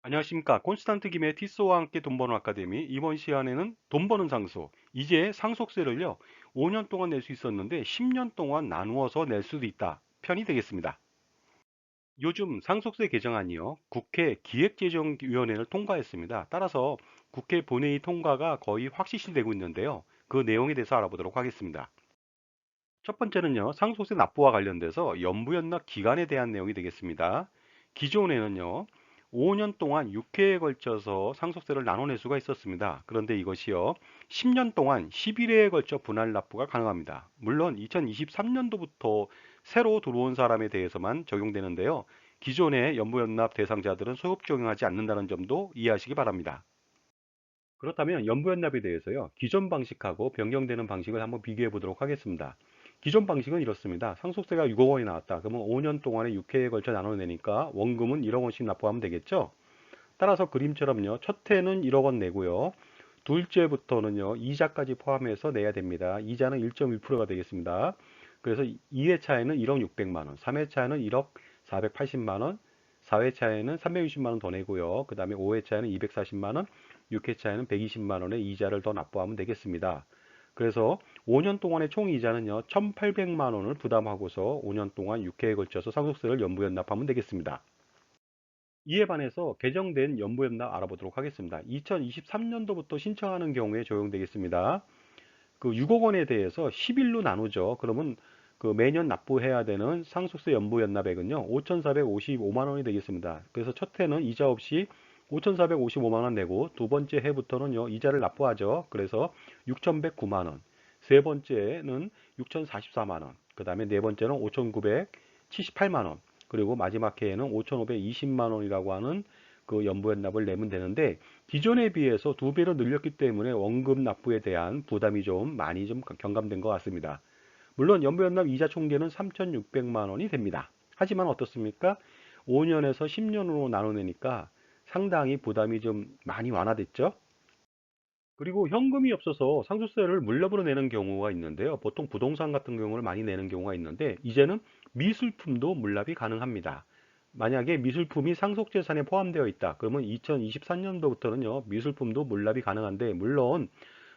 안녕하십니까. 콘스탄트 김의 티쏘와 함께 돈 버는 아카데미. 이번 시간에는 돈 버는 상속. 이제 상속세를요, 5년 동안 낼 수 있었는데 10년 동안 나누어서 낼 수도 있다 편이 되겠습니다. 요즘 상속세 개정안이요, 국회 기획재정위원회를 통과했습니다. 따라서 국회 본회의 통과가 거의 확실시되고 있는데요. 그 내용에 대해서 알아보도록 하겠습니다. 첫 번째는요, 상속세 납부와 관련돼서 연부연납 기간에 대한 내용이 되겠습니다. 기존에는요, 5년 동안 6회에 걸쳐서 상속세를 나눠낼 수가 있었습니다. 그런데 이것이요, 10년 동안 11회에 걸쳐 분할 납부가 가능합니다. 물론 2023년도부터 새로 들어온 사람에 대해서만 적용되는데요. 기존의 연부연납 대상자들은 소급 적용하지 않는다는 점도 이해하시기 바랍니다. 그렇다면 연부연납에 대해서요, 기존 방식하고 변경되는 방식을 한번 비교해 보도록 하겠습니다. 기존 방식은 이렇습니다. 상속세가 6억 원이 나왔다. 그러면 5년 동안에 6회에 걸쳐 나눠내니까 원금은 1억 원씩 납부하면 되겠죠? 따라서 그림처럼요, 첫 해는 1억 원 내고요. 둘째부터는요, 이자까지 포함해서 내야 됩니다. 이자는 1.1%가 되겠습니다. 그래서 2회차에는 1억 600만 원, 3회차에는 1억 480만 원, 4회차에는 360만 원 더 내고요. 그 다음에 5회차에는 240만 원, 6회차에는 120만 원의 이자를 더 납부하면 되겠습니다. 그래서 5년 동안의 총 이자는요, 1,800만 원을 부담하고서 5년 동안 6회에 걸쳐서 상속세를 연부연납하면 되겠습니다. 이에 반해서 개정된 연부연납 알아보도록 하겠습니다. 2023년도부터 신청하는 경우에 적용되겠습니다. 그 6억 원에 대해서 10일로 나누죠. 그러면 그 매년 납부해야 되는 상속세 연부연납액은요, 5,455만 원이 되겠습니다. 그래서 첫 해는 이자 없이 5,455만 원 내고 두 번째 해부터는요, 이자를 납부하죠. 그래서 6,109만 원. 세 번째는 6,044만 원. 그 다음에 네 번째는 5,978만 원. 그리고 마지막 해에는 5,520만 원이라고 하는 그 연부연납을 내면 되는데, 기존에 비해서 두 배로 늘렸기 때문에 원금 납부에 대한 부담이 좀 많이 좀 경감된 것 같습니다. 물론 연부연납 이자 총계는 3,600만 원이 됩니다. 하지만 어떻습니까? 5년에서 10년으로 나눠내니까 상당히 부담이 좀 많이 완화됐죠? 그리고 현금이 없어서 상속세를 물납으로 내는 경우가 있는데요. 보통 부동산 같은 경우를 많이 내는 경우가 있는데, 이제는 미술품도 물납이 가능합니다. 만약에 미술품이 상속재산에 포함되어 있다. 그러면 2023년도부터는요, 미술품도 물납이 가능한데, 물론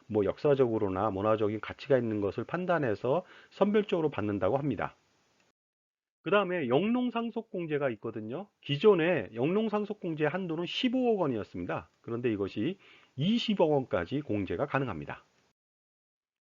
뭐 역사적으로나 문화적인 가치가 있는 것을 판단해서 선별적으로 받는다고 합니다. 그 다음에 영농상속공제가 있거든요. 기존에 영농상속공제 한도는 15억 원이었습니다. 그런데 이것이 20억 원까지 공제가 가능합니다.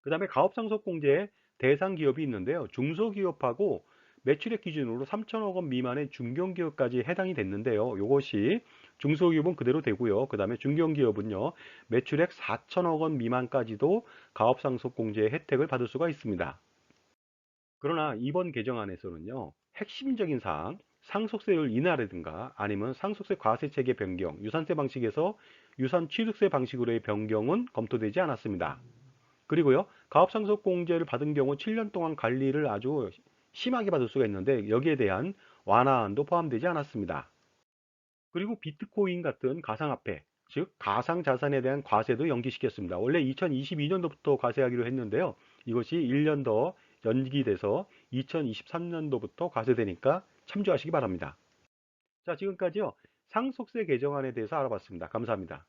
그 다음에 가업상속공제 대상 기업이 있는데요. 중소기업하고 매출액 기준으로 3천억 원 미만의 중견기업까지 해당이 됐는데요. 이것이 중소기업은 그대로 되고요. 그 다음에 중견기업은요, 매출액 4천억 원 미만까지도 가업상속공제의 혜택을 받을 수가 있습니다. 그러나 이번 개정안에서는요, 핵심적인 사항, 상속세율 인하라든가 아니면 상속세 과세 체계 변경, 유산세 방식에서 유산 취득세 방식으로의 변경은 검토되지 않았습니다. 그리고요, 가업상속공제를 받은 경우 7년 동안 관리를 아주 심하게 받을 수가 있는데, 여기에 대한 완화안도 포함되지 않았습니다. 그리고 비트코인 같은 가상화폐, 즉 가상자산에 대한 과세도 연기시켰습니다. 원래 2022년도부터 과세하기로 했는데요. 이것이 1년 더 연기돼서 2023년도부터 과세되니까 참조하시기 바랍니다. 자, 지금까지요, 상속세 개정안에 대해서 알아봤습니다. 감사합니다.